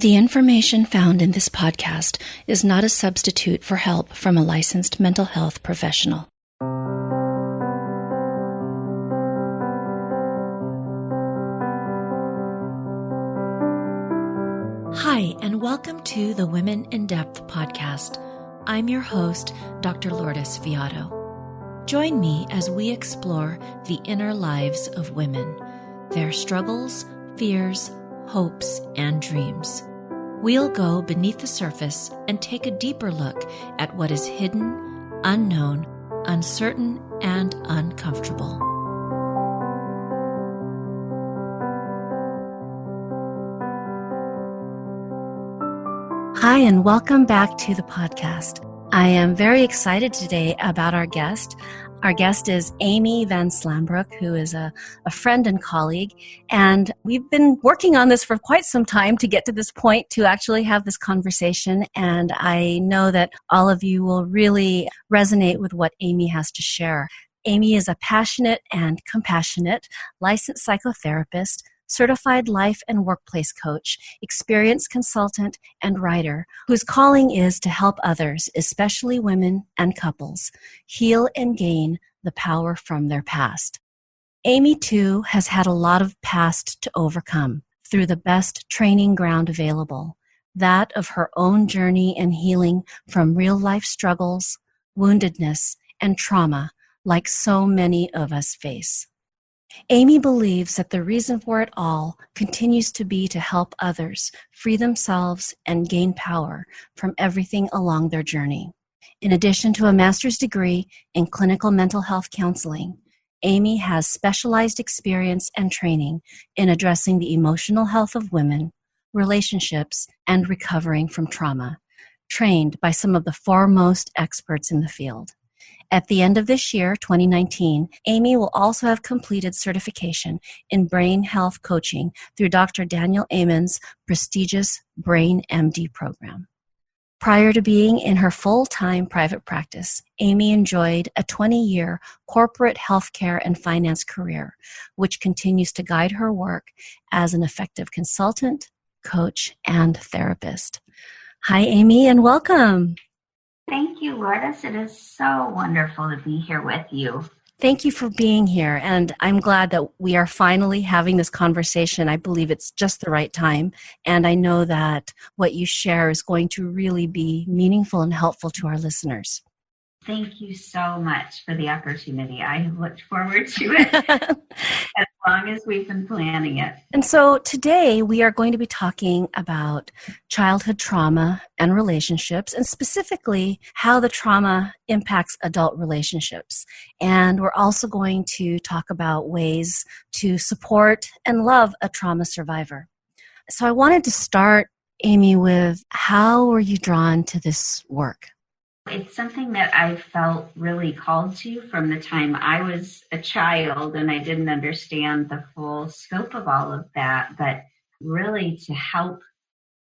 The information found in this podcast is not a substitute for help from a licensed mental health professional. Hi, and welcome to the Women in Depth podcast. I'm your host, Dr. Lourdes Viado. Join me as we explore the inner lives of women, their struggles, fears, hopes, and dreams. We'll go beneath the surface and take a deeper look at what is hidden, unknown, uncertain, and uncomfortable. Hi, and welcome back to the podcast. I am very excited today about our guest. Our guest is Amy Van Slambrook, who is a friend and colleague, and we've been working on this for quite some time to get to this point to actually have this conversation, and I know that all of you will really resonate with what Amy has to share. Amy is a passionate and compassionate licensed psychotherapist, certified life and workplace coach, experienced consultant, and writer whose calling is to help others, especially women and couples, heal and gain the power from their past. Amy, too, has had a lot of past to overcome through the best training ground available, that of her own journey and healing from real-life struggles, woundedness, and trauma like so many of us face. Amy believes that the reason for it all continues to be to help others free themselves and gain power from everything along their journey. In addition to a master's degree in clinical mental health counseling, Amy has specialized experience and training in addressing the emotional health of women, relationships, and recovering from trauma, trained by some of the foremost experts in the field. At the end of this year, 2019, Amy will also have completed certification in brain health coaching through Dr. Daniel Amen's prestigious Brain MD program. Prior to being in her full-time private practice, Amy enjoyed a 20-year corporate healthcare and finance career, which continues to guide her work as an effective consultant, coach, and therapist. Hi, Amy, and welcome. Thank you, Lourdes. It is so wonderful to be here with you. Thank you for being here, and I'm glad that we are finally having this conversation. I believe it's just the right time, and I know that what you share is going to really be meaningful and helpful to our listeners. Thank you so much for the opportunity. I have looked forward to it as long as we've been planning it. And so today we are going to be talking about childhood trauma and relationships, and specifically how the trauma impacts adult relationships. And we're also going to talk about ways to support and love a trauma survivor. So I wanted to start, Amy, with how were you drawn to this work? It's something that I felt really called to from the time I was a child, and I didn't understand the full scope of all of that, but really to help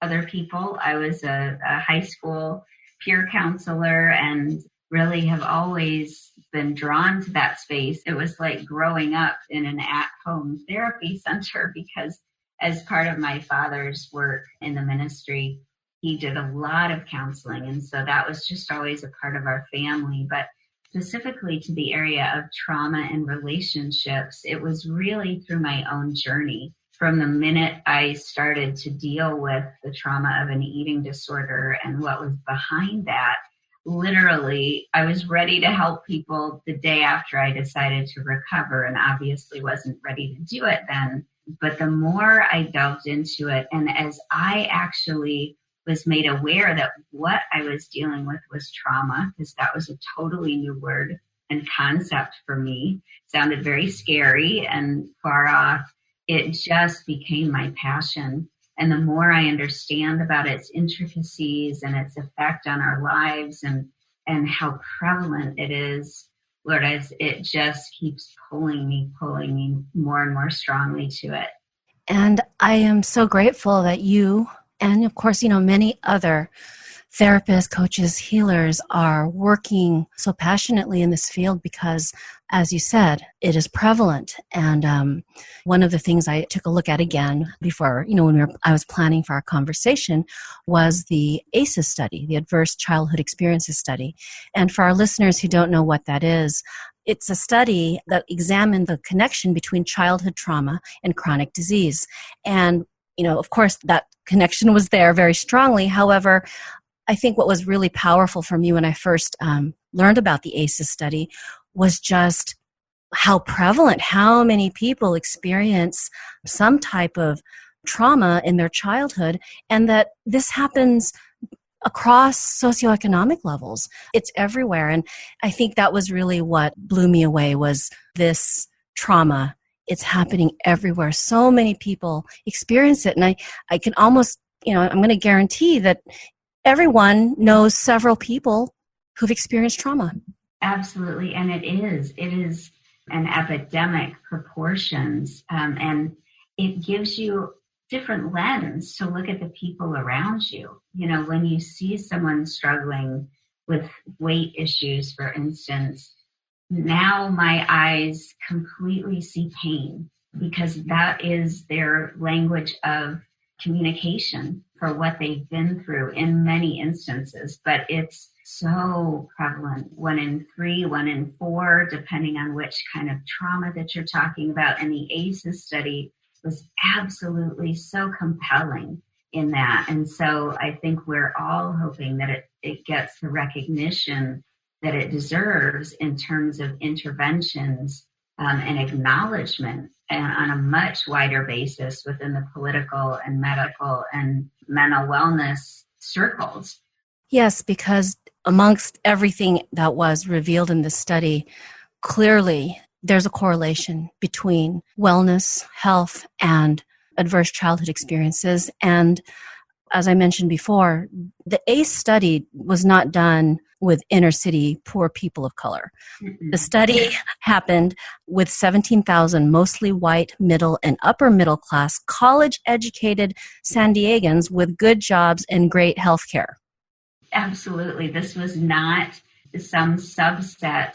other people. I was a high school peer counselor and really have always been drawn to that space. It was like growing up in an at-home therapy center because as part of my father's work in the ministry, he did a lot of counseling, and so that was just always a part of our family. But specifically to the area of trauma and relationships, it was really through my own journey. From the minute I started to deal with the trauma of an eating disorder and what was behind that, literally, I was ready to help people the day after I decided to recover, and obviously wasn't ready to do it then. But the more I delved into it, and as I actually was made aware that what I was dealing with was trauma, because that was a totally new word and concept for me. It sounded very scary and far off. It just became my passion. And the more I understand about its intricacies and its effect on our lives and how prevalent it is, Lord, it just keeps pulling me more and more strongly to it. And I am so grateful that you, and of course, many other therapists, coaches, healers are working so passionately in this field, because as you said, it is prevalent. And one of the things I took a look at again before, when I was planning for our conversation, was the ACEs study, the Adverse Childhood Experiences study. And for our listeners who don't know what that is, it's a study that examined the connection between childhood trauma and chronic disease. And, of course, that connection was there very strongly. However, I think what was really powerful for me when I first learned about the ACEs study was just how prevalent, how many people experience some type of trauma in their childhood, and that this happens across socioeconomic levels. It's everywhere. And I think that was really what blew me away, was this trauma. It's happening everywhere. So many people experience it. And I can almost, I'm going to guarantee that everyone knows several people who've experienced trauma. Absolutely. And it is an epidemic proportions. And it gives you different lens to look at the people around you. When you see someone struggling with weight issues, for instance, now my eyes completely see pain, because that is their language of communication for what they've been through in many instances. But it's so prevalent. 1 in 3, 1 in 4, depending on which kind of trauma that you're talking about. And the ACEs study was absolutely so compelling in that. And so I think we're all hoping that it gets the recognition that it deserves in terms of interventions and acknowledgement on a much wider basis within the political and medical and mental wellness circles. Yes, because amongst everything that was revealed in this study, clearly there's a correlation between wellness, health, and adverse childhood experiences. And as I mentioned before, the ACE study was not done with inner city poor people of color. Mm-hmm. The study happened with 17,000 mostly white, middle, and upper middle class, college-educated San Diegans with good jobs and great health care. Absolutely. This was not some subset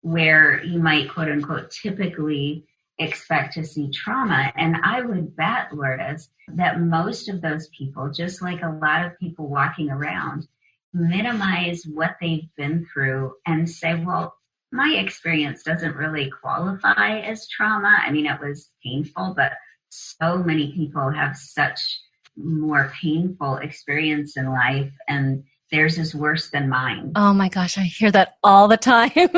where you might, quote unquote, typically expect to see trauma. And I would bet, Lourdes, that most of those people, just like a lot of people walking around, minimize what they've been through and say, well, my experience doesn't really qualify as trauma. I mean, it was painful, but so many people have such more painful experience in life, and theirs is worse than mine. Oh my gosh, I hear that all the time.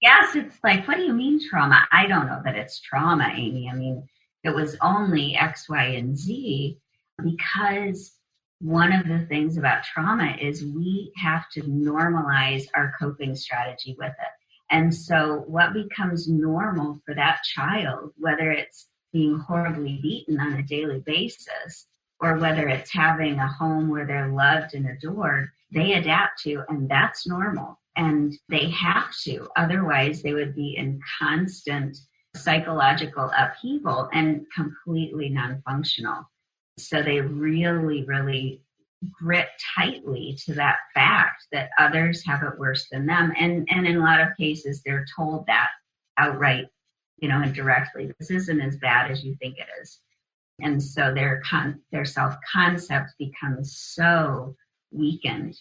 Yes, it's like, what do you mean trauma? I don't know that it's trauma, Amy. I mean, it was only X, Y, and Z, because one of the things about trauma is we have to normalize our coping strategy with it. And so what becomes normal for that child, whether it's being horribly beaten on a daily basis, or whether it's having a home where they're loved and adored, they adapt to, and that's normal. And they have to, otherwise they would be in constant psychological upheaval and completely non-functional. So they really, really grit tightly to that fact that others have it worse than them. And in a lot of cases, they're told that outright, and directly, this isn't as bad as you think it is. And so their self-concept becomes so weakened.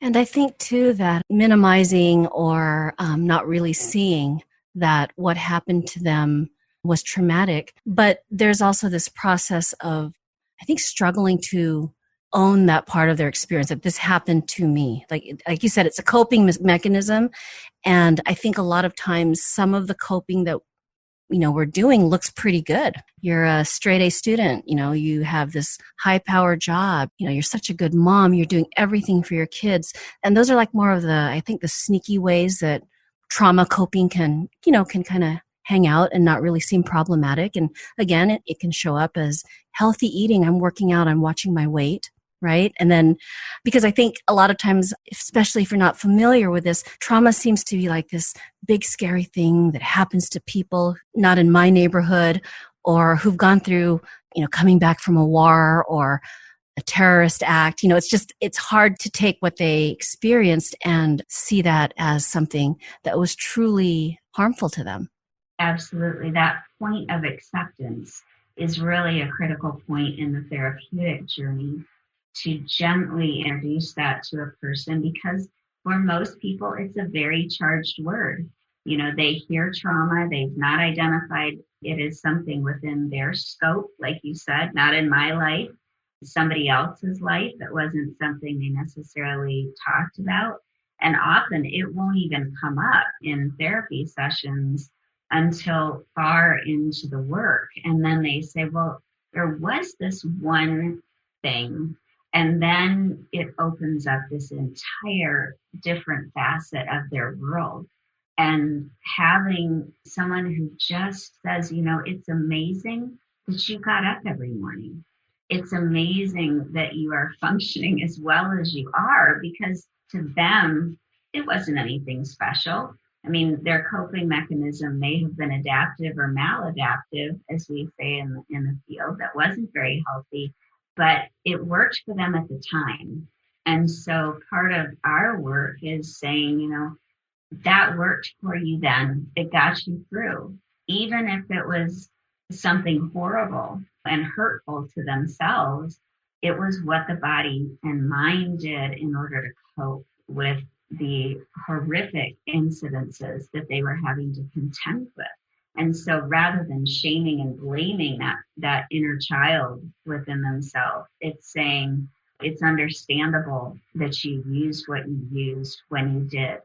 And I think, too, that minimizing or not really seeing that what happened to them was traumatic. But there's also this process of, I think, struggling to own that part of their experience, that this happened to me. Like you said, it's a coping mechanism. And I think a lot of times some of the coping that we're doing looks pretty good. You're a straight A student, you have this high power job, you're such a good mom, you're doing everything for your kids. And those are like more of the sneaky ways that trauma coping can kind of hang out and not really seem problematic. And again, it can show up as healthy eating. I'm working out, I'm watching my weight, right? And then, because I think a lot of times, especially if you're not familiar with this, trauma seems to be like this big scary thing that happens to people not in my neighborhood, or who've gone through, coming back from a war, or a terrorist act. It's hard to take what they experienced and see that as something that was truly harmful to them. Absolutely. That point of acceptance is really a critical point in the therapeutic journey, to gently introduce that to a person, because for most people, it's a very charged word. They hear trauma, they've not identified it as something within their scope, like you said, not in my life, somebody else's life. That wasn't something they necessarily talked about. And often it won't even come up in therapy sessions until far into the work. And then they say, well, there was this one thing. And then it opens up this entire different facet of their world. And having someone who just says, it's amazing that you got up every morning. It's amazing that you are functioning as well as you are, because to them, it wasn't anything special. I mean, their coping mechanism may have been adaptive or maladaptive, as we say in the field, that wasn't very healthy, but it worked for them at the time. And so part of our work is saying, that worked for you then. It got you through. Even if it was something horrible and hurtful to themselves, it was what the body and mind did in order to cope with the horrific incidences that they were having to contend with. And so rather than shaming and blaming that inner child within themselves, it's saying it's understandable that you used what you used when you did.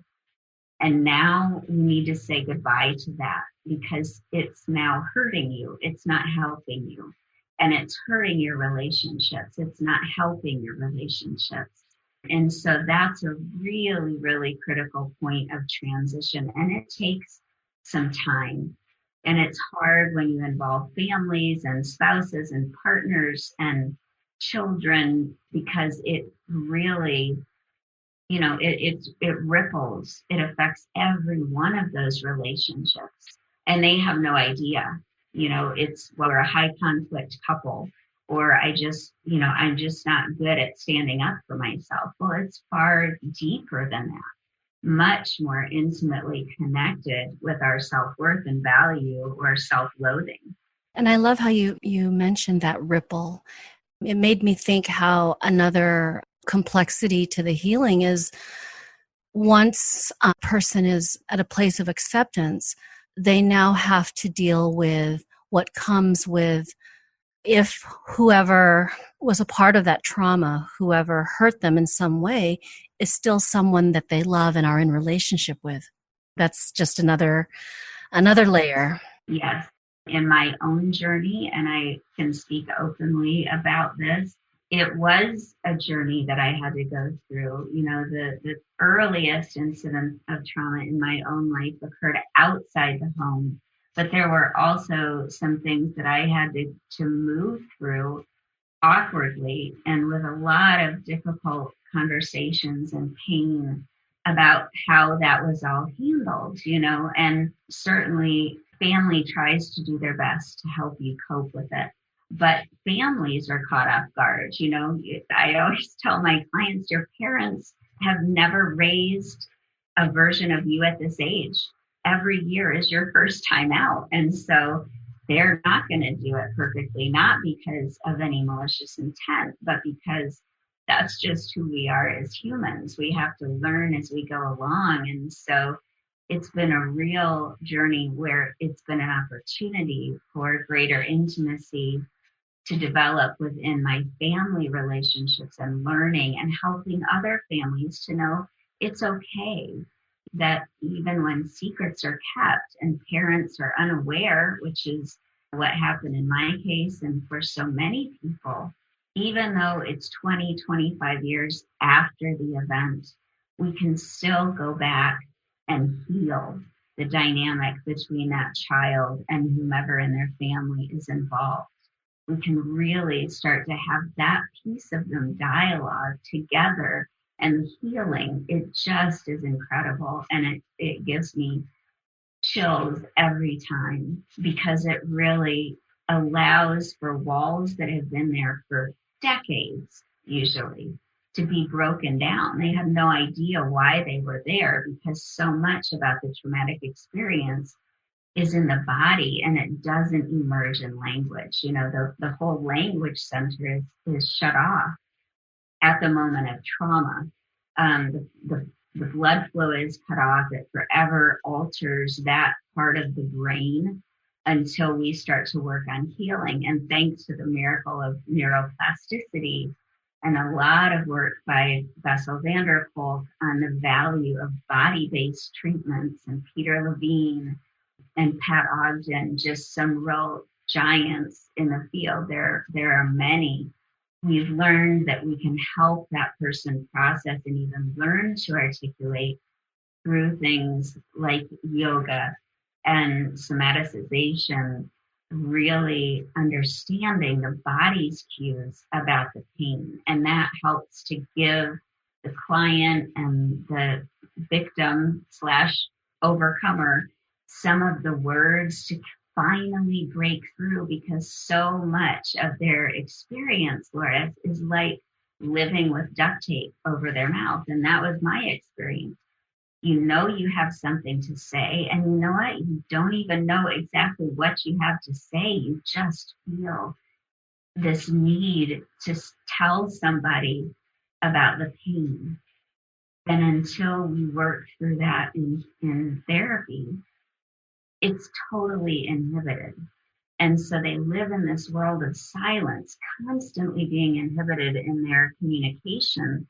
And now you need to say goodbye to that, because it's now hurting you. It's not helping you. And it's hurting your relationships. It's not helping your relationships. And so that's a really, really critical point of transition. And it takes some time. And it's hard when you involve families and spouses and partners and children, because it really, it ripples. It affects every one of those relationships. And they have no idea. It's, well, we're a high conflict couple, or I'm just not good at standing up for myself. Well, it's far deeper than that, much more intimately connected with our self-worth and value, or self-loathing. And I love how you mentioned that ripple. It made me think how another complexity to the healing is, once a person is at a place of acceptance, they now have to deal with what comes with, if whoever was a part of that trauma, whoever hurt them in some way, is still someone that they love and are in relationship with. That's just another layer. Yes. In my own journey, and I can speak openly about this, it was a journey that I had to go through. The earliest incident of trauma in my own life occurred outside the home, but there were also some things that I had to move through awkwardly and with a lot of difficult conversations and pain about how that was all handled, and certainly family tries to do their best to help you cope with it. But families are caught off guard. I always tell my clients, your parents have never raised a version of you at this age. Every year is your first time out. And so they're not going to do it perfectly, not because of any malicious intent, but because that's just who we are as humans. We have to learn as we go along. And so it's been a real journey where it's been an opportunity for greater intimacy to develop within my family relationships, and learning and helping other families to know it's okay that even when secrets are kept and parents are unaware, which is what happened in my case and for so many people, even though it's 20, 25 years after the event, we can still go back and heal the dynamic between that child and whomever in their family is involved. We can really start to have that piece of them dialogue together, and the healing, it just is incredible. And it gives me chills every time, because it really allows for walls that have been there for decades, usually, to be broken down. They have no idea why they were there because so much about the traumatic experience is in the body and it doesn't emerge in language. The whole language center is shut off at the moment of trauma. The blood flow is cut off. It forever alters that part of the brain until we start to work on healing. And thanks to the miracle of neuroplasticity and a lot of work by Bessel van der Kolk on the value of body-based treatments, and Peter Levine and Pat Ogden, just some real giants in the field. There are many. We've learned that we can help that person process and even learn to articulate through things like yoga and somaticization, really understanding the body's cues about the pain. And that helps to give the client and the victim / overcomer some of the words to finally break through, because so much of their experience, Laura, is like living with duct tape over their mouth. And that was my experience. You have something to say, and you know what? You don't even know exactly what you have to say. You just feel this need to tell somebody about the pain. And until we work through that in therapy, it's totally inhibited. And so they live in this world of silence, constantly being inhibited in their communication,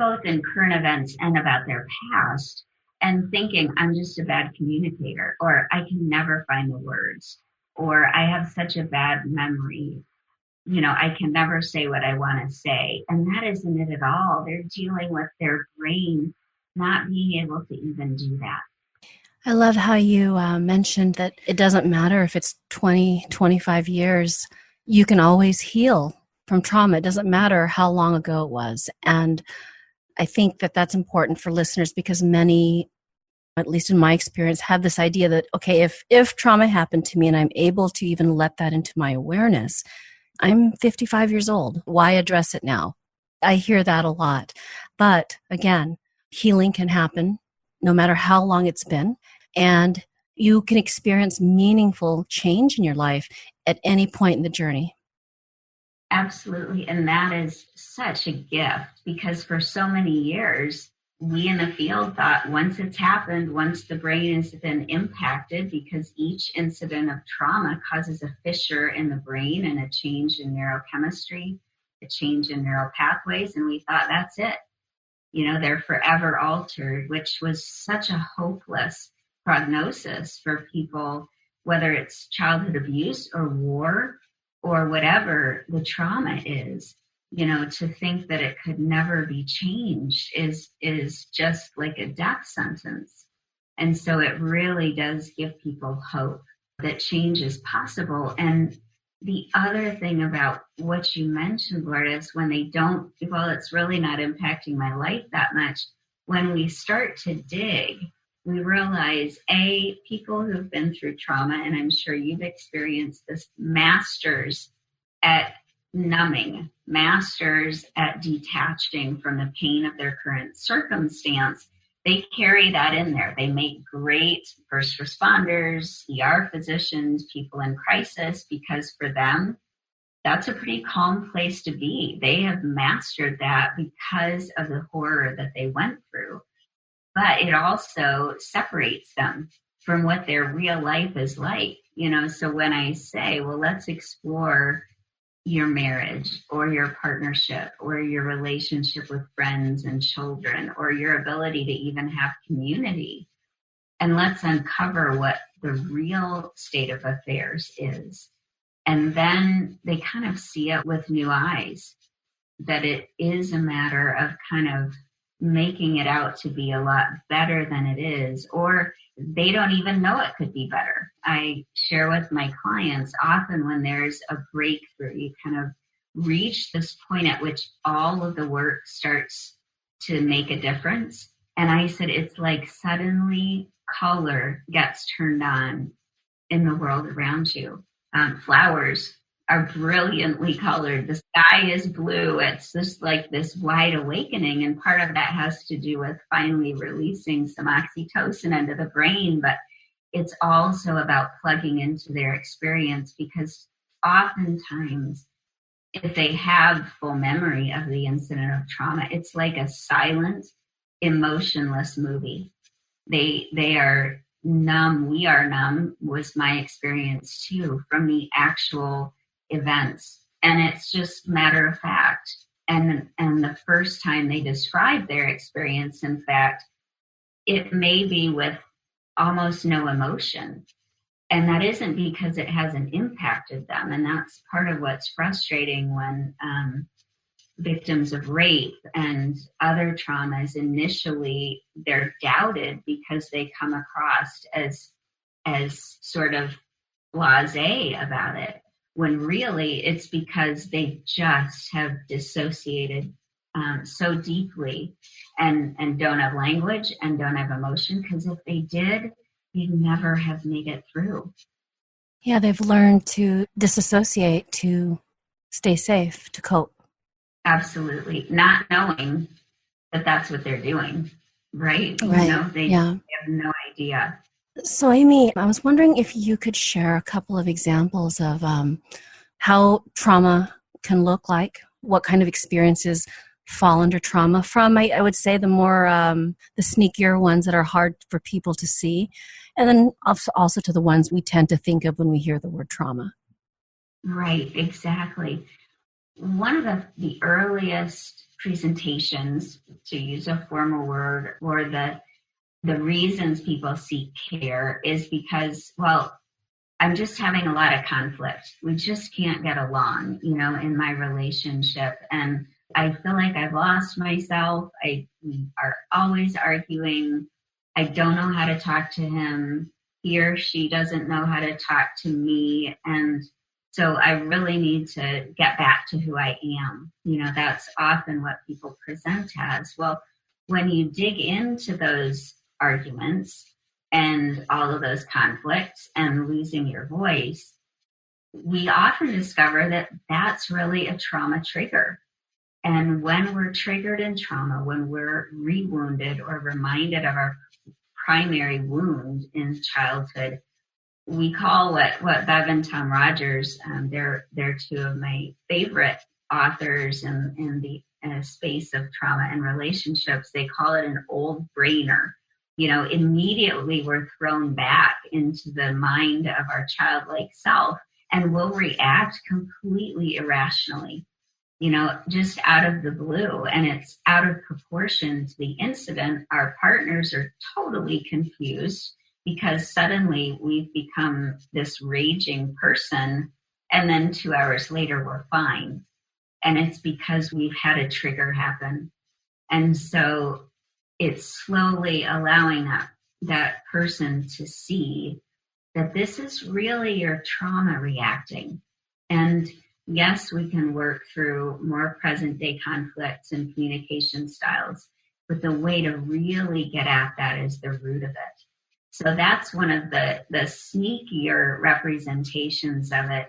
both in current events and about their past, and thinking, I'm just a bad communicator, or I can never find the words, or I have such a bad memory, I can never say what I want to say. And that isn't it at all. They're dealing with their brain not being able to even do that. I love how you mentioned that it doesn't matter if it's 20, 25 years, you can always heal from trauma. It doesn't matter how long ago it was. And I think that that's important for listeners, because many, at least in my experience, have this idea that, okay, if trauma happened to me and I'm able to even let that into my awareness, I'm 55 years old. Why address it now? I hear that a lot. But again, healing can happen no matter how long it's been. And you can experience meaningful change in your life at any point in the journey. Absolutely. And that is such a gift, because for so many years, we in the field thought once it's happened, once the brain has been impacted, because each incident of trauma causes a fissure in the brain and a change in neurochemistry, a change in neural pathways. And we thought that's it. They're forever altered, which was such a hopeless prognosis for people, whether it's childhood abuse or war or whatever the trauma is. To think that it could never be changed is just like a death sentence. And so it really does give people hope that change is possible. And the other thing about what you mentioned, Laura, is when they don't, well, it's really not impacting my life that much. When we start to dig, we realize, people who've been through trauma, and I'm sure you've experienced this, masters at numbing, masters at detaching from the pain of their current circumstance. They carry that in there. They make great first responders, ER physicians, people in crisis, because for them, that's a pretty calm place to be. They have mastered that because of the horror that they went through. But it also separates them from what their real life is like. So when I say, well, let's explore your marriage or your partnership or your relationship with friends and children or your ability to even have community, and let's uncover what the real state of affairs is. And then they kind of see it with new eyes, that it is a matter of kind of making it out to be a lot better than it is, or they don't even know it could be better. I share with my clients often when there's a breakthrough, you kind of reach this point at which all of the work starts to make a difference. And I said, it's like suddenly color gets turned on in the world around you. Flowers are brilliantly colored. The sky is blue. It's just like this wide awakening. And part of that has to do with finally releasing some oxytocin into the brain. But it's also about plugging into their experience, because oftentimes, if they have full memory of the incident of trauma, it's like a silent, emotionless movie. They are numb. We are numb, was my experience too, from the actual events. And it's just matter of fact. And the first time they describe their experience, in fact, it may be with almost no emotion. And that isn't because it hasn't impacted them. And that's part of what's frustrating when victims of rape and other traumas, initially they're doubted because they come across as sort of blasé about it, when really it's because they just have dissociated so deeply and don't have language and don't have emotion, because if they did, you'd never have made it through. Yeah, they've learned to disassociate, to stay safe, to cope. Absolutely. Not knowing that that's what they're doing, right? Right. You know, they have no idea. So, Amy, I was wondering if you could share a couple of examples of how trauma can look like, what kind of experiences fall under trauma, from, I would say, the more, the sneakier ones that are hard for people to see, and then also to the ones we tend to think of when we hear the word trauma. Right, exactly. One of the earliest presentations, to use a formal word, or the reasons people seek care is because, well, I'm just having a lot of conflict. We just can't get along, in my relationship. And I feel like I've lost myself. We are always arguing. I don't know how to talk to him. He or she doesn't know how to talk to me. And so I really need to get back to who I am. That's often what people present as. Well, when you dig into those arguments and all of those conflicts and losing your voice, we often discover that that's really a trauma trigger. And when we're triggered in trauma, when we're re-wounded or reminded of our primary wound in childhood, we call what Bev and Tom Rogers, they're two of my favorite authors in the space of trauma and relationships. They call it an old brainer. Immediately we're thrown back into the mind of our childlike self, and we'll react completely irrationally, just out of the blue. And it's out of proportion to the incident. Our partners are totally confused because suddenly we've become this raging person, and then 2 hours later we're fine. And it's because we've had a trigger happen. And so it's slowly allowing that person to see that this is really your trauma reacting. And yes, we can work through more present day conflicts and communication styles, but the way to really get at that is the root of it. So that's one of the sneakier representations of it.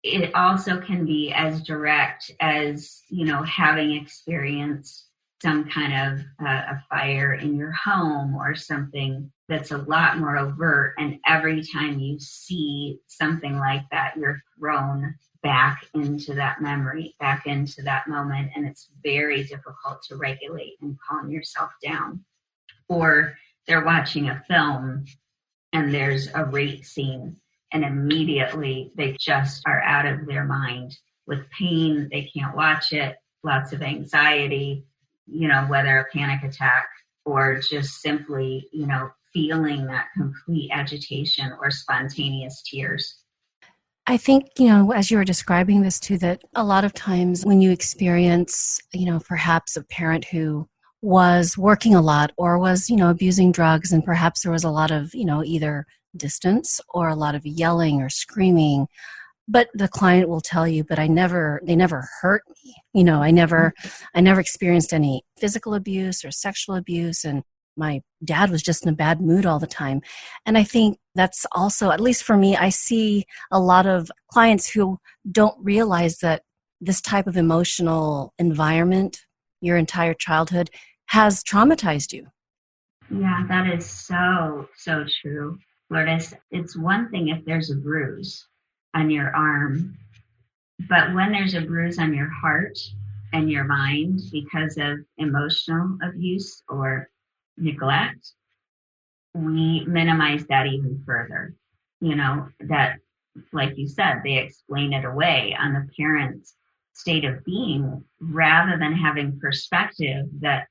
It also can be as direct as, having experienced some kind of a fire in your home or something that's a lot more overt. And every time you see something like that, you're thrown back into that memory, back into that moment. And it's very difficult to regulate and calm yourself down. Or they're watching a film and there's a rape scene, and immediately they just are out of their mind with pain. They can't watch it, lots of anxiety, whether a panic attack or just simply, feeling that complete agitation or spontaneous tears. I think, as you were describing this too, that a lot of times when you experience, perhaps a parent who was working a lot or was, abusing drugs, and perhaps there was a lot of, either distance or a lot of yelling or screaming, but the client will tell you, but they never hurt me. I never experienced any physical abuse or sexual abuse. And my dad was just in a bad mood all the time. And I think that's also, at least for me, I see a lot of clients who don't realize that this type of emotional environment, your entire childhood, has traumatized you. Yeah, that is so, so true. Lourdes, it's one thing if there's a bruise on your arm, but when there's a bruise on your heart and your mind because of emotional abuse or neglect, we minimize that even further. That, like you said, they explain it away on the parent's state of being rather than having perspective that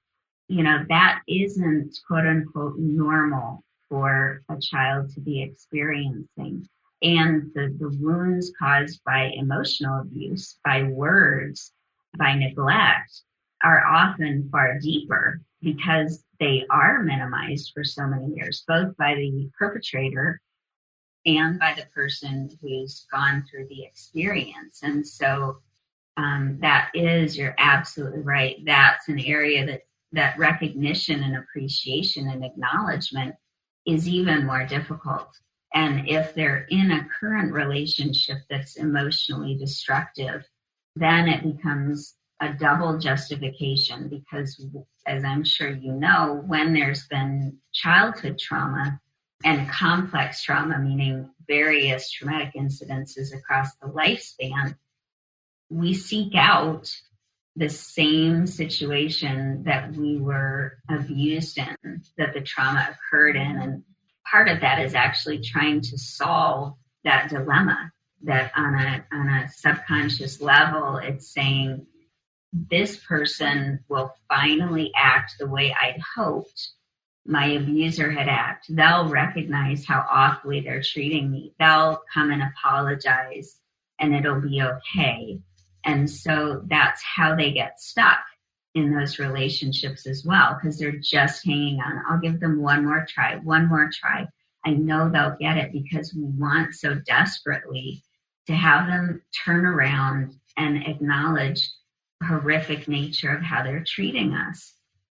that isn't quote unquote normal for a child to be experiencing. And the wounds caused by emotional abuse, by words, by neglect are often far deeper because they are minimized for so many years, both by the perpetrator and by the person who's gone through the experience. And so you're absolutely right. That's an area that recognition and appreciation and acknowledgement is even more difficult. And if they're in a current relationship that's emotionally destructive, then it becomes a double justification because, as I'm sure you know, when there's been childhood trauma and complex trauma, meaning various traumatic incidences across the lifespan, we seek out the same situation that we were abused in, that the trauma occurred in. And part of that is actually trying to solve that dilemma, that on a subconscious level, it's saying, this person will finally act the way I'd hoped my abuser had acted. They'll recognize how awfully they're treating me. They'll come and apologize and it'll be okay. And so that's how they get stuck in those relationships as well, because they're just hanging on. I'll give them one more try. I know they'll get it because we want so desperately to have them turn around and acknowledge the horrific nature of how they're treating us.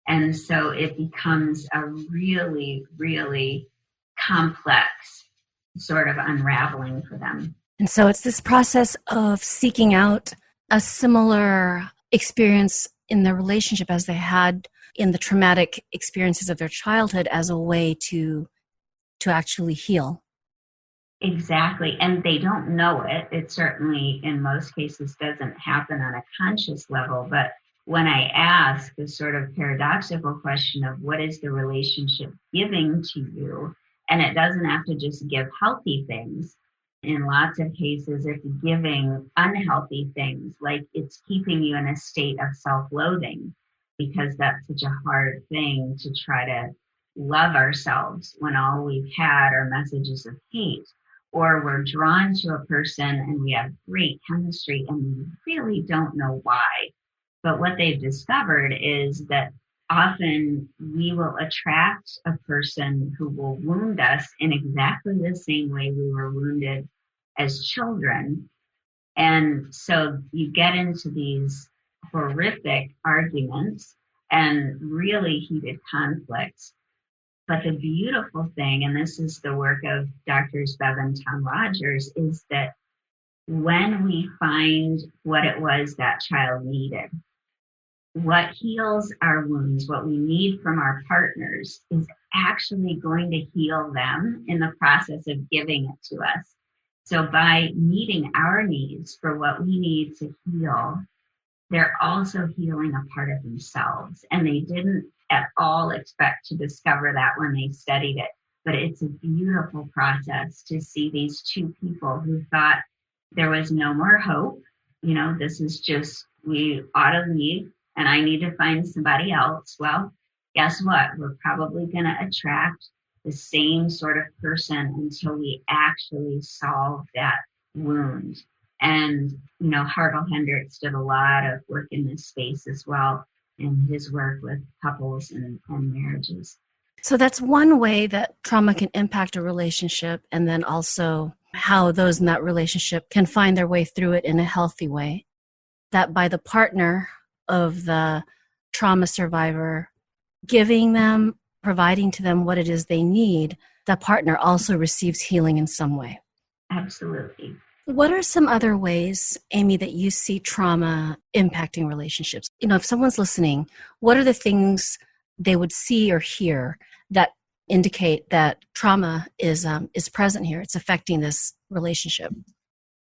And so it becomes a really, really complex sort of unraveling for them. And so it's this process of seeking out a similar experience in their relationship as they had in the traumatic experiences of their childhood as a way to actually heal. Exactly. And they don't know it. It certainly, in most cases, doesn't happen on a conscious level. But when I ask the sort of paradoxical question of what is the relationship giving to you, and it doesn't have to just give healthy things. In lots of cases, it's giving unhealthy things, like it's keeping you in a state of self-loathing because that's such a hard thing to try to love ourselves when all we've had are messages of hate. Or we're drawn to a person and we have great chemistry and we really don't know why. But what they've discovered is that often we will attract a person who will wound us in exactly the same way we were wounded as children. And so you get into these horrific arguments and really heated conflicts. But the beautiful thing, and this is the work of Drs. Bev and Tom Rogers, is that when we find what it was that child needed, what heals our wounds, what we need from our partners is actually going to heal them in the process of giving it to us. So by meeting our needs for what we need to heal, they're also healing a part of themselves. And they didn't at all expect to discover that when they studied it. But it's a beautiful process to see these two people who thought there was no more hope. This is just, we ought to leave and I need to find somebody else. Well, guess what? We're probably going to attract the same sort of person until we actually solve that wound. And, Hartle Hendricks did a lot of work in this space as well in his work with couples and marriages. So that's one way that trauma can impact a relationship, and then also how those in that relationship can find their way through it in a healthy way. That by the partner of the trauma survivor, giving them providing to them what it is they need, the partner also receives healing in some way. Absolutely. What are some other ways, Amy, that you see trauma impacting relationships? If someone's listening, what are the things they would see or hear that indicate that trauma is present here? It's affecting this relationship.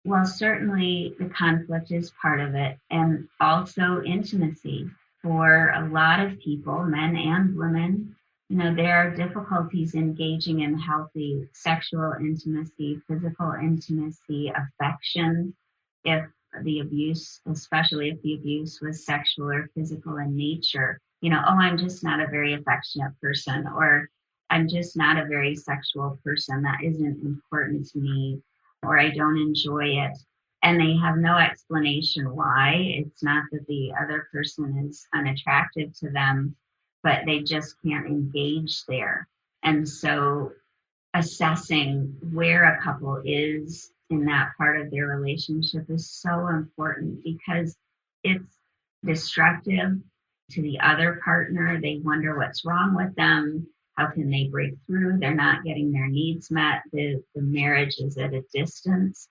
Well, certainly the conflict is part of it, and also intimacy. For a lot of people, men and women, there are difficulties engaging in healthy sexual intimacy, physical intimacy, affection, if the abuse, especially if the abuse was sexual or physical in nature. I'm just not a very affectionate person, or I'm just not a very sexual person. That isn't important to me, or I don't enjoy it. And they have no explanation why. It's not that the other person is unattractive to them, but they just can't engage there. And so assessing where a couple is in that part of their relationship is so important, because it's destructive to the other partner. They wonder what's wrong with them. How can they break through? They're not getting their needs met. The marriage is at a distance.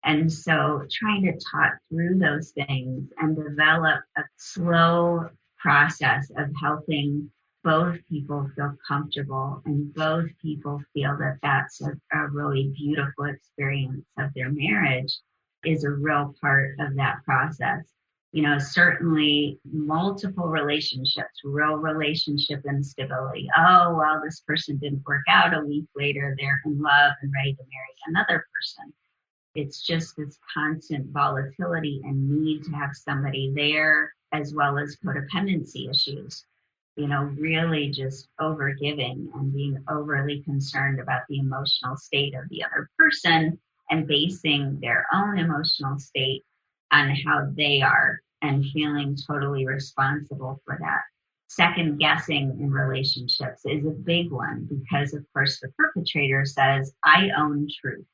And so trying to talk through those things and develop a slow process of helping both people feel comfortable and both people feel that that's a really beautiful experience of their marriage is a real part of that process. Certainly multiple relationships, real relationship instability. Oh, well, this person didn't work out. A week later, they're in love and ready to marry another person. It's just this constant volatility and need to have somebody there, as well as codependency issues. Really just overgiving and being overly concerned about the emotional state of the other person and basing their own emotional state on how they are and feeling totally responsible for that. Second guessing in relationships is a big one, because of course the perpetrator says, I own truth.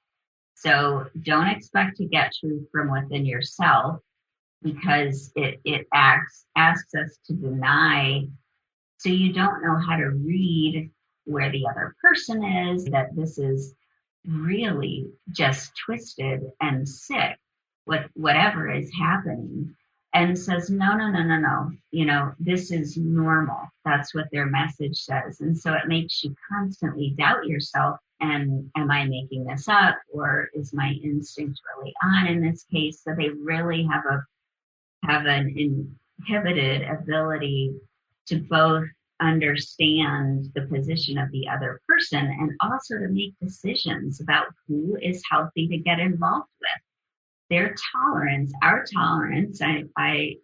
So don't expect to get truth from within yourself, because it asks us to deny. So you don't know how to read where the other person is, that this is really just twisted and sick with whatever is happening, and says, no, this is normal. That's what their message says. And so it makes you constantly doubt yourself. And am I making this up, or is my instinct really on in this case? So they really have an inhibited ability to both understand the position of the other person and also to make decisions about who is healthy to get involved with. Their tolerance, our tolerance, I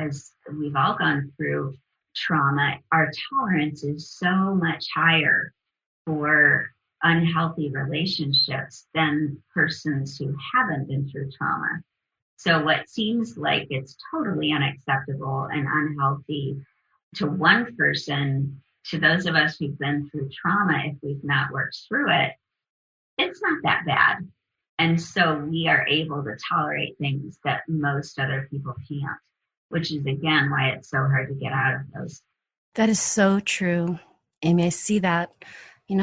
as we've all gone through trauma, our tolerance is so much higher for unhealthy relationships than persons who haven't been through trauma. So what seems like it's totally unacceptable and unhealthy to one person, to those of us who've been through trauma, if we've not worked through it, it's not that bad. And so we are able to tolerate things that most other people can't, which is, again, why it's so hard to get out of those. That is so true, Amy. I see that,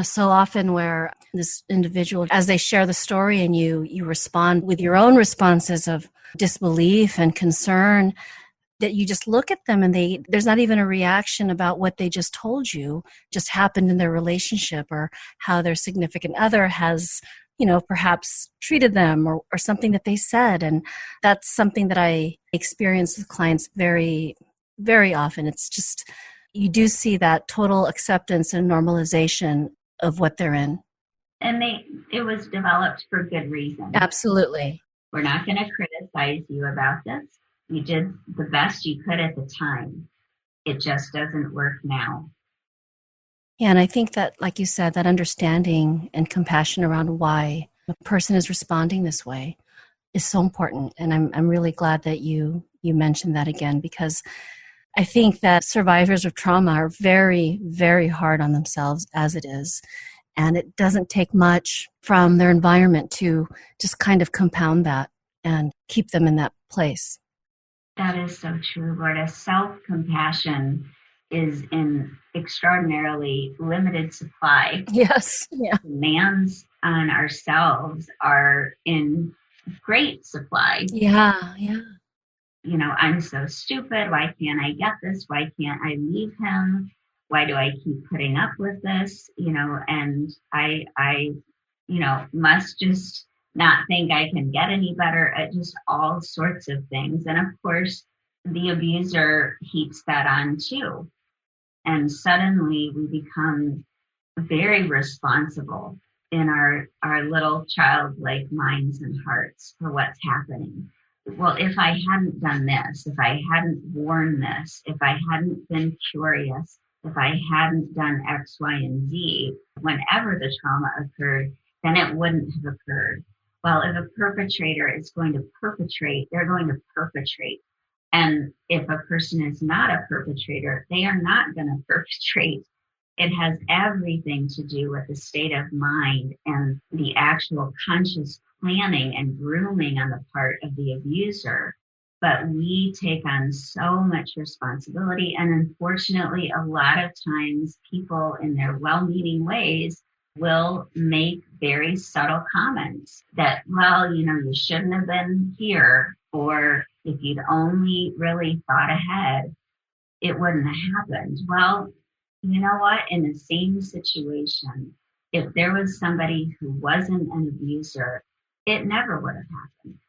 so often where this individual, as they share the story and you respond with your own responses of disbelief and concern, that you just look at them and there's not even a reaction about what they just told you just happened in their relationship, or how their significant other has perhaps treated them, or something that they said. And that's something that I experience with clients very, very often. It's just, you do see that total acceptance and normalization of what they're in. And it was developed for good reason. Absolutely. We're not going to criticize you about this. You did the best you could at the time. It just doesn't work now. Yeah, and I think that, like you said, that understanding and compassion around why a person is responding this way is so important. And I'm really glad that you mentioned that again, because I think that survivors of trauma are very, very hard on themselves as it is. And it doesn't take much from their environment to just kind of compound that and keep them in that place. That is so true, Lorda. Self-compassion is in extraordinarily limited supply. Yes. Yeah. Demands on ourselves are in great supply. Yeah. Yeah. I'm so stupid. Why can't I get this? Why can't I leave him? Why do I keep putting up with this? And I must just not think I can get any better at just all sorts of things. And of course, the abuser heaps that on too. And suddenly we become very responsible in our little childlike minds and hearts for what's happening. Well, if I hadn't done this, if I hadn't worn this, if I hadn't been curious, if I hadn't done X, Y, and Z, whenever the trauma occurred, then it wouldn't have occurred. Well, if a perpetrator is going to perpetrate, they're going to perpetrate. And if a person is not a perpetrator, they are not going to perpetrate. It has everything to do with the state of mind and the actual conscious planning and grooming on the part of the abuser. But we take on so much responsibility. And unfortunately, a lot of times people in their well-meaning ways will make very subtle comments that, well, you shouldn't have been here, or if you'd only really thought ahead, it wouldn't have happened. Well, you know what? In the same situation, if there was somebody who wasn't an abuser, it never would have happened.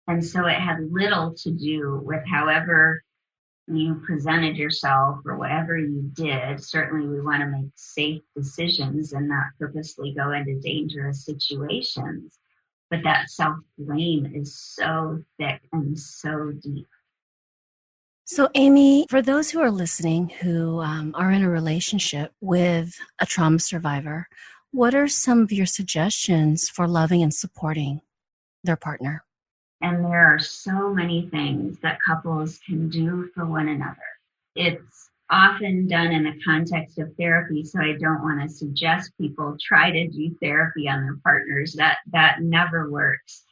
And so it had little to do with however you presented yourself or whatever you did. Certainly we want to make safe decisions and not purposely go into dangerous situations. But that self-blame is so thick and so deep. So, Amy, for those who are listening who are in a relationship with a trauma survivor, what are some of your suggestions for loving and supporting their partner? And there are so many things that couples can do for one another. It's often done in the context of therapy, so I don't want to suggest people try to do therapy on their partners. That never works.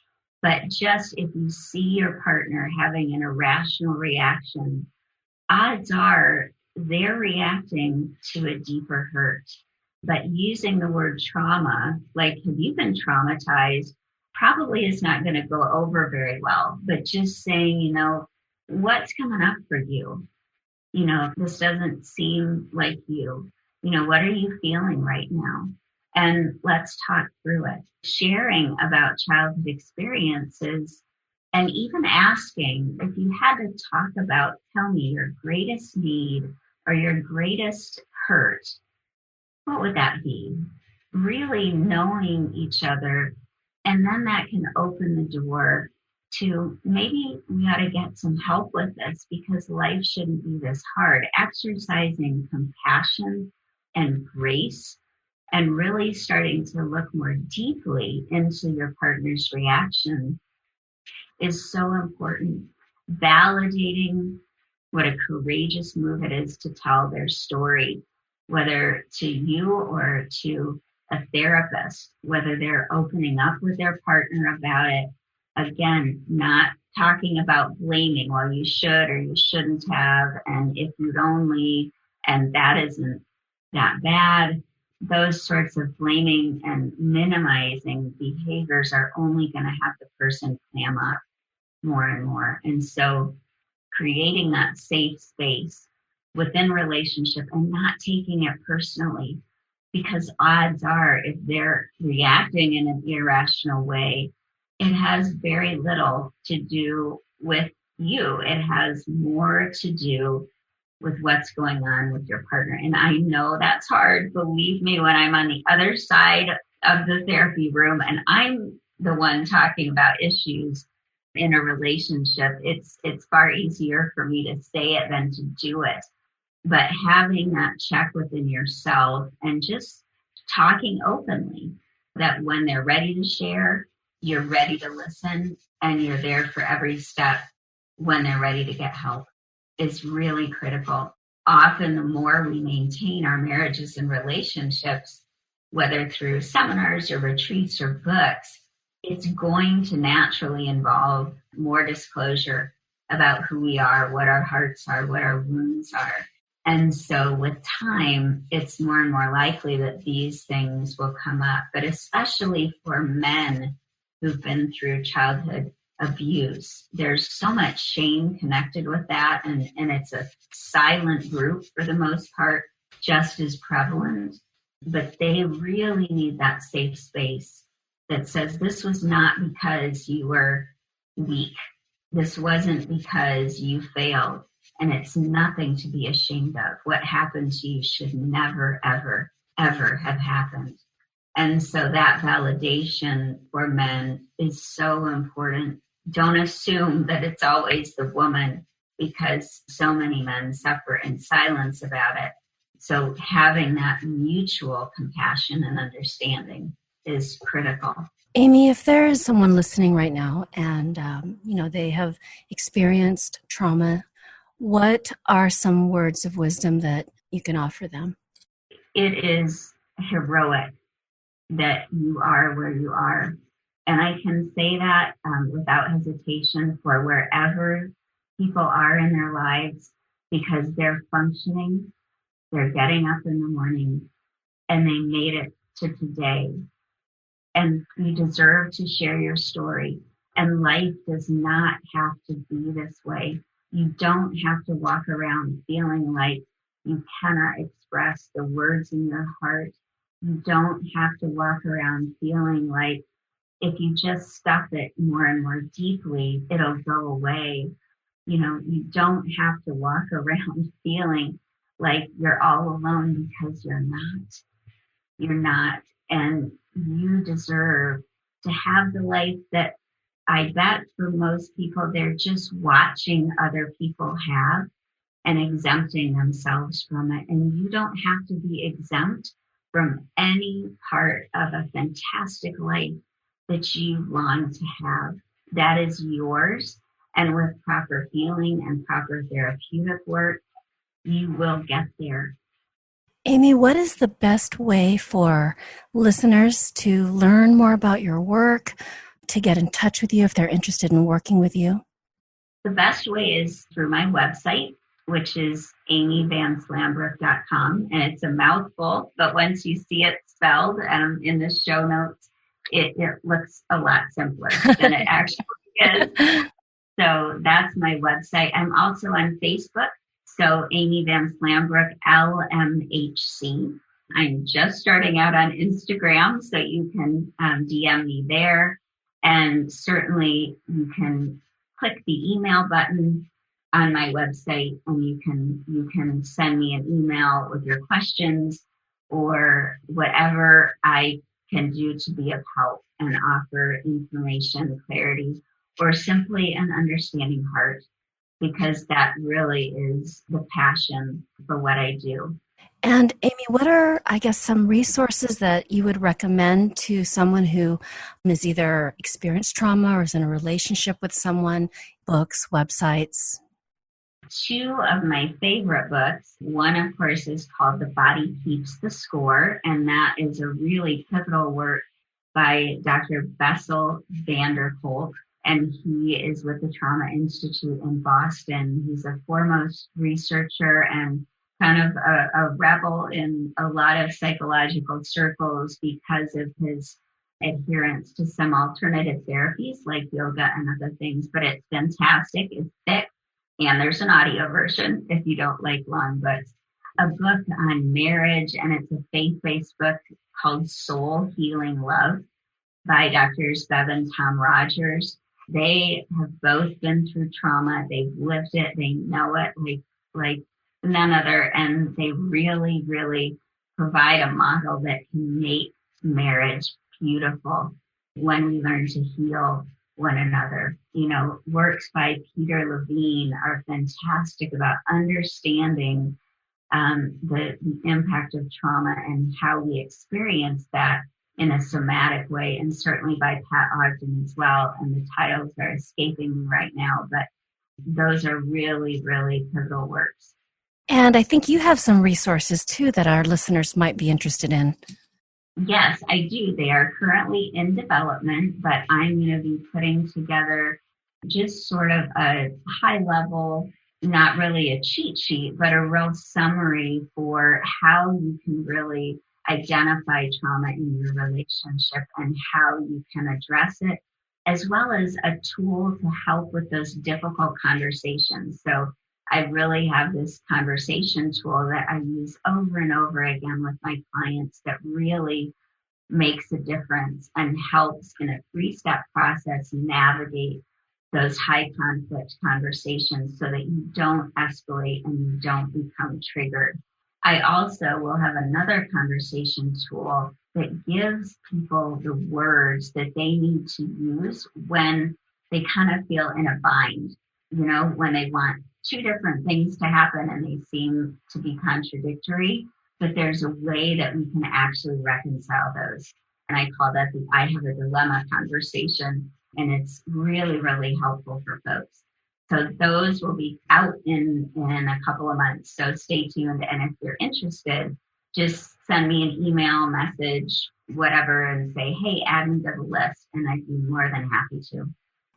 But just if you see your partner having an irrational reaction, odds are they're reacting to a deeper hurt. But using the word trauma, like, have you been traumatized, probably is not going to go over very well. But just saying, what's coming up for you? This doesn't seem like you. What are you feeling right now? And let's talk through it. Sharing about childhood experiences and even asking, if you had to talk about, tell me your greatest need or your greatest hurt, what would that be? Really knowing each other. And then that can open the door to maybe we ought to get some help with this because life shouldn't be this hard. Exercising compassion and grace and really starting to look more deeply into your partner's reaction is so important. Validating what a courageous move it is to tell their story, whether to you or to a therapist, whether they're opening up with their partner about it. Again, not talking about blaming, well, you should or you shouldn't have, and if you'd only, and that isn't that bad. Those sorts of blaming and minimizing behaviors are only going to have the person clam up more and more. And so creating that safe space within relationship and not taking it personally, because odds are if they're reacting in an irrational way, it has very little to do with you. It has more to do with what's going on with your partner. And I know that's hard. Believe me, when I'm on the other side of the therapy room and I'm the one talking about issues in a relationship, it's far easier for me to say it than to do it. But having that check within yourself and just talking openly that when they're ready to share, you're ready to listen and you're there for every step when they're ready to get help is really critical. Often the more we maintain our marriages and relationships, whether through seminars or retreats or books, it's going to naturally involve more disclosure about who we are, what our hearts are, what our wounds are. And so with time, it's more and more likely that these things will come up, but especially for men who've been through childhood abuse, there's so much shame connected with that. And it's a silent group for the most part, just as prevalent, but they really need that safe space that says this was not because you were weak. This wasn't because you failed, and it's nothing to be ashamed of. What happened to you should never, ever, ever have happened. And so that validation for men is so important. Don't assume that it's always the woman, because so many men suffer in silence about it. So having that mutual compassion and understanding is critical. Amy, if there is someone listening right now and, they have experienced trauma, what are some words of wisdom that you can offer them? It is heroic that you are where you are. And I can say that without hesitation for wherever people are in their lives, because they're functioning, they're getting up in the morning, and they made it to today. And you deserve to share your story. And life does not have to be this way. You don't have to walk around feeling like you cannot express the words in your heart. You don't have to walk around feeling like if you just stuff it more and more deeply, it'll go away. You don't have to walk around feeling like you're all alone, because you're not. You're not. And you deserve to have the life that I bet for most people, they're just watching other people have and exempting themselves from it. And you don't have to be exempt from any part of a fantastic life that you long to have. That is yours. And with proper healing and proper therapeutic work, you will get there. Amy, what is the best way for listeners to learn more about your work, to get in touch with you if they're interested in working with you? The best way is through my website, which is amyvanslambrook.com. And it's a mouthful, but once you see it spelled in the show notes, it looks a lot simpler than it actually is. So that's my website. I'm also on Facebook. So Amy Van Slambrook, LMHC. I'm just starting out on Instagram, so you can DM me there. And certainly you can click the email button on my website, and you can send me an email with your questions or whatever I can do to be of help and offer information, clarity, or simply an understanding heart, because that really is the passion for what I do. And Amy, what are, some resources that you would recommend to someone who is either experienced trauma or is in a relationship with someone, books, websites? Two of my favorite books. One, of course, is called The Body Keeps the Score, and that is a really pivotal work by Dr. Bessel van der Kolk, and he is with the Trauma Institute in Boston. He's a foremost researcher and kind of a rebel in a lot of psychological circles because of his adherence to some alternative therapies like yoga and other things. But it's fantastic. It's thick. And there's an audio version if you don't like long books. A book on marriage, and it's a faith-based book called Soul Healing Love by Drs. Bev and Tom Rogers. They have both been through trauma. They've lived it. They know it like none other. And they really, really provide a model that can make marriage beautiful when we learn to heal one another. Works by Peter Levine are fantastic about understanding the impact of trauma and how we experience that in a somatic way, and certainly by Pat Ogden as well. And the titles are escaping me right now, but those are really, really pivotal works. And I think you have some resources too that our listeners might be interested in. Yes, I do. They are currently in development, but I'm going to be putting together just sort of a high level not really a cheat sheet, but a real summary for how you can really identify trauma in your relationship and how you can address it, as well as a tool to help with those difficult conversations. So I really have this conversation tool that I use over and over again with my clients that really makes a difference and helps in a 3-step process navigate those high conflict conversations so that you don't escalate and you don't become triggered. I also will have another conversation tool that gives people the words that they need to use when they kind of feel in a bind, when they want 2 different things to happen and they seem to be contradictory, but there's a way that we can actually reconcile those. And I call that the I have a dilemma conversation. And it's really, really helpful for folks. So those will be out in a couple of months. So stay tuned. And if you're interested, just send me an email, message, whatever, and say, hey, add me to the list. And I'd be more than happy to.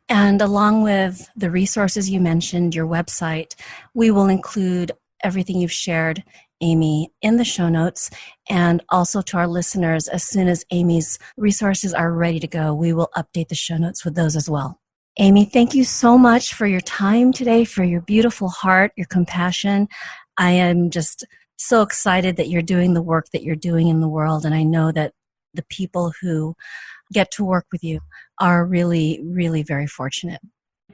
And along with the resources you mentioned, your website, we will include everything you've shared, Amy, in the show notes. And also to our listeners, as soon as Amy's resources are ready to go, we will update the show notes with those as well. Amy, thank you so much for your time today, for your beautiful heart, your compassion. I am just so excited that you're doing the work that you're doing in the world. And I know that the people who get to work with you are really, really very fortunate.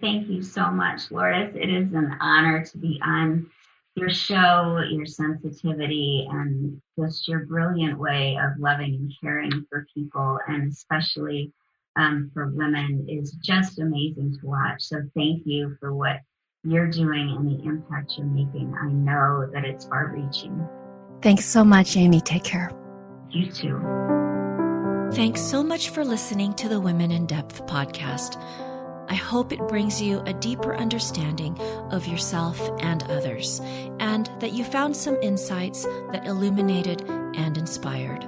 Thank you so much, Lourdes. It is an honor to be on your show, your sensitivity, and just your brilliant way of loving and caring for people, and especially for women, is just amazing to watch. So thank you for what you're doing and the impact you're making. I know that it's far-reaching. Thanks so much, Amy. Take care. You too. Thanks so much for listening to the Women in Depth podcast. I hope it brings you a deeper understanding of yourself and others, and that you found some insights that illuminated and inspired.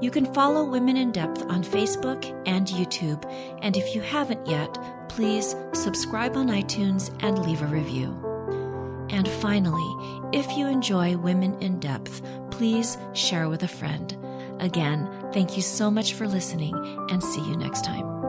You can follow Women in Depth on Facebook and YouTube, and if you haven't yet, please subscribe on iTunes and leave a review. And finally, if you enjoy Women in Depth, please share with a friend. Again, thank you so much for listening, and see you next time.